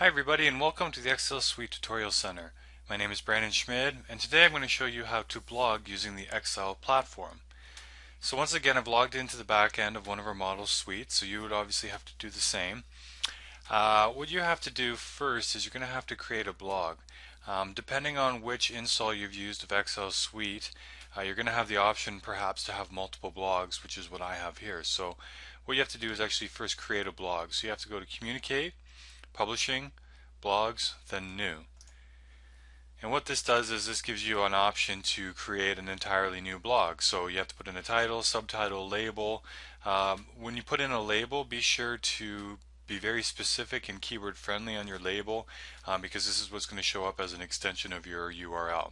Hi everybody and welcome to the Excel Suite Tutorial Center. My name is Brandon Schmid and today I'm going to show you how to blog using the Excel platform. So once again I've logged into the back end of one of our model suites, so you would obviously have to do the same. What you have to do first is you're going to have to create a blog. Depending on which install you've used of Excel Suite, you're going to have the option perhaps to have multiple blogs, which is what I have here. So what you have to do is actually first create a blog. So you have to go to Communicate, Publishing, Blogs, then New. And what this does is this gives you an option to create an entirely new blog. So you have to put in a title, subtitle, label. When you put in a label, be sure to be very specific and keyword friendly on your label, because this is what's going to show up as an extension of your URL.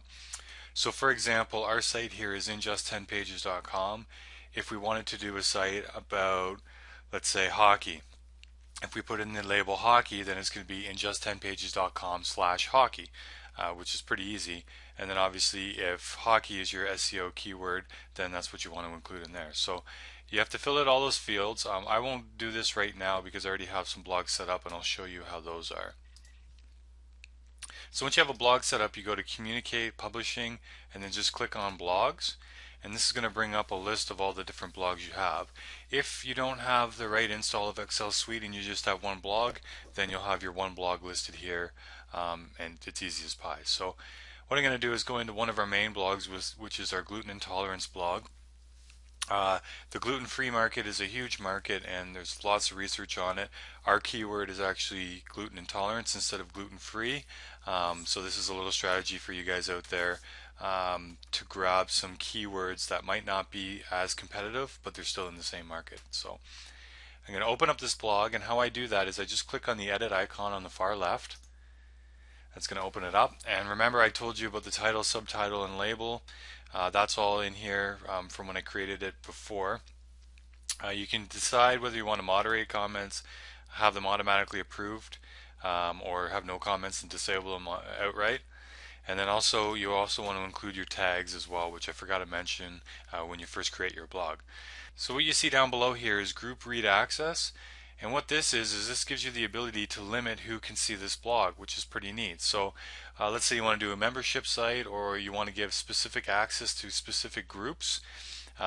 So for example, our site here is injust10pages.com. If we wanted to do a site about, let's say, hockey, if we put in the label hockey, then it's going to be injust10pages.com/hockey, which is pretty easy. And then obviously if hockey is your SEO keyword, then that's what you want to include in there. So you have to fill out all those fields. I won't do this right now because I already have some blogs set up and I'll show you how those are. So once you have a blog set up, you go to Communicate, Publishing, and then just click on Blogs. And this is going to bring up a list of all the different blogs you have. If you don't have the right install of Excel Suite and you just have one blog, then you'll have your one blog listed here, and it's easy as pie. So what I'm going to do is go into one of our main blogs, which is our gluten intolerance blog. The gluten-free market is a huge market and there's lots of research on it. Our keyword is actually gluten intolerance instead of gluten-free. So this is a little strategy for you guys out there, to grab some keywords that might not be as competitive, but they're still in the same market. So I'm going to open up this blog, and how I do that is I just click on the edit icon on the far left. That's going to open it up. And remember, I told you about the title, subtitle, and label. That's all in here from when I created it before. You can decide whether you want to moderate comments, have them automatically approved, or have no comments and disable them outright. And then also you also want to include your tags as well, which I forgot to mention when you first create your blog. So what you see down below here is group read access. And what this is this gives you the ability to limit who can see this blog, which is pretty neat. So let's say you want to do a membership site or you want to give specific access to specific groups.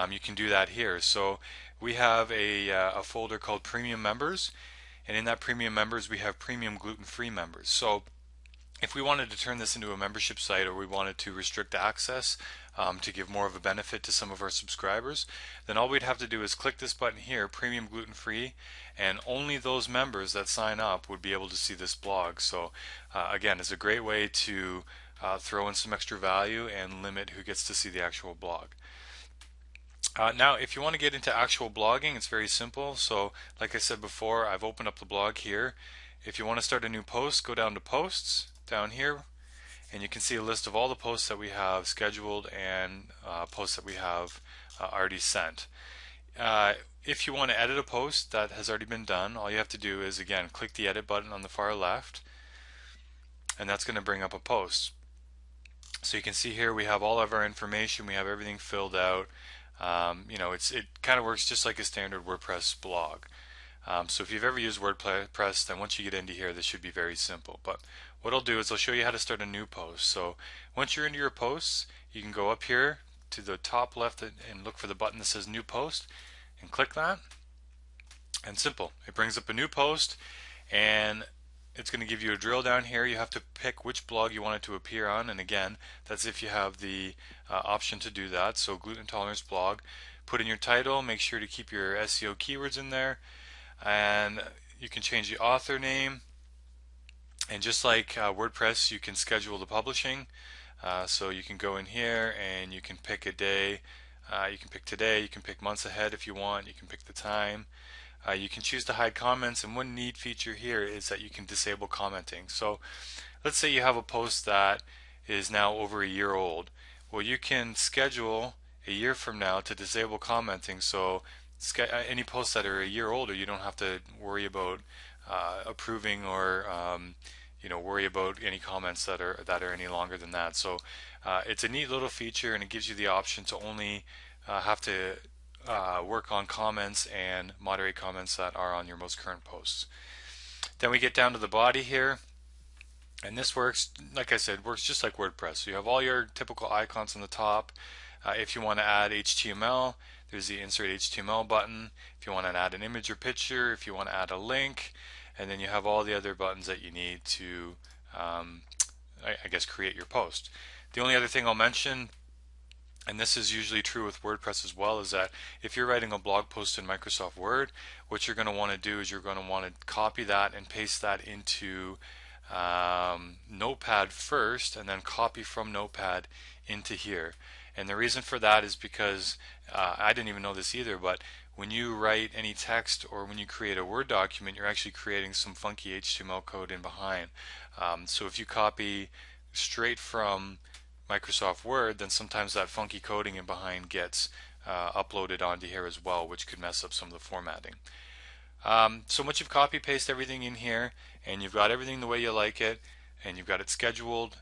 You can do that here. So we have a folder called Premium Members, and in that Premium Members we have Premium Gluten-Free Members. So if we wanted to turn this into a membership site or we wanted to restrict access to give more of a benefit to some of our subscribers, then all we'd have to do is click this button here, Premium Gluten Free, and only those members that sign up would be able to see this blog. So again, it's a great way to throw in some extra value and limit who gets to see the actual blog. Now, if you want to get into actual blogging, it's very simple. So like I said before, I've opened up the blog here. If you want to start a new post, go down to Posts down here, and you can see a list of all the posts that we have scheduled and posts that we have already sent. If you want to edit a post that has already been done, all you have to do is again click the edit button on the far left, and that's going to bring up a post. So you can see here we have all of our information, we have everything filled out. It kind of works just like a standard WordPress blog. So if you've ever used WordPress, then once you get into here, this should be very simple. But what I'll do is I'll show you how to start a new post. So once you're into your posts, you can go up here to the top left and look for the button that says New Post and click that. And simple. It brings up a new post, and it's going to give you a drill down here. You have to pick which blog you want it to appear on, and again, that's if you have the option to do that. So gluten intolerance blog. Put in your title, make sure to keep your SEO keywords in there, and you can change the author name. And just like WordPress, you can schedule the publishing. So you can go in here and you can pick a day. You can pick today, you can pick months ahead if you want, you can pick the time. You can choose to hide comments, and one neat feature here is that you can disable commenting. So let's say you have a post that is now over a year old. Well, you can schedule a year from now to disable commenting, so any posts that are a year older, you don't have to worry about approving or worry about any comments that are any longer than that. So it's a neat little feature, and it gives you the option to only have to work on comments and moderate comments that are on your most current posts. Then we get down to the body here. And this works, like I said, works just like WordPress. So you have all your typical icons on the top. If you want to add HTML, there's the Insert HTML button. If you want to add an image or picture, if you want to add a link, and then you have all the other buttons that you need to, I guess, create your post. The only other thing I'll mention, and this is usually true with WordPress as well, is that if you're writing a blog post in Microsoft Word, what you're going to want to do is you're going to want to copy that and paste that into Notepad first, and then copy from Notepad into here. And the reason for that is because I didn't even know this either, but when you write any text or when you create a Word document, you're actually creating some funky HTML code in behind. So if you copy straight from Microsoft Word, then sometimes that funky coding in behind gets uploaded onto here as well, which could mess up some of the formatting. So once you've copy paste everything in here and you've got everything the way you like it and you've got it scheduled,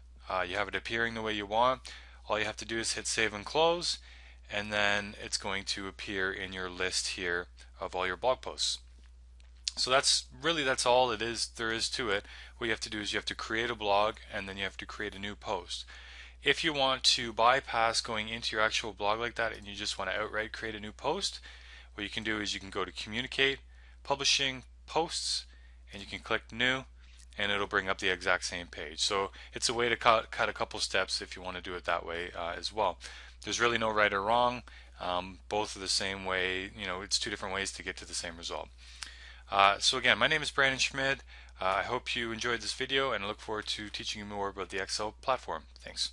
you have it appearing the way you want, all you have to do is hit save and close, and then it's going to appear in your list here of all your blog posts. So that's all it is there is to it. What you have to do is you have to create a blog and then you have to create a new post. If you want to bypass going into your actual blog like that and you just want to outright create a new post, what you can do is you can go to Communicate, Publishing, Posts, and you can click New, and it'll bring up the exact same page. So it's a way to cut a couple steps if you want to do it that way as well. There's really no right or wrong. Both are the same way. It's two different ways to get to the same result. So again, my name is Brandon Schmid. I hope you enjoyed this video and I look forward to teaching you more about the Excel platform. Thanks.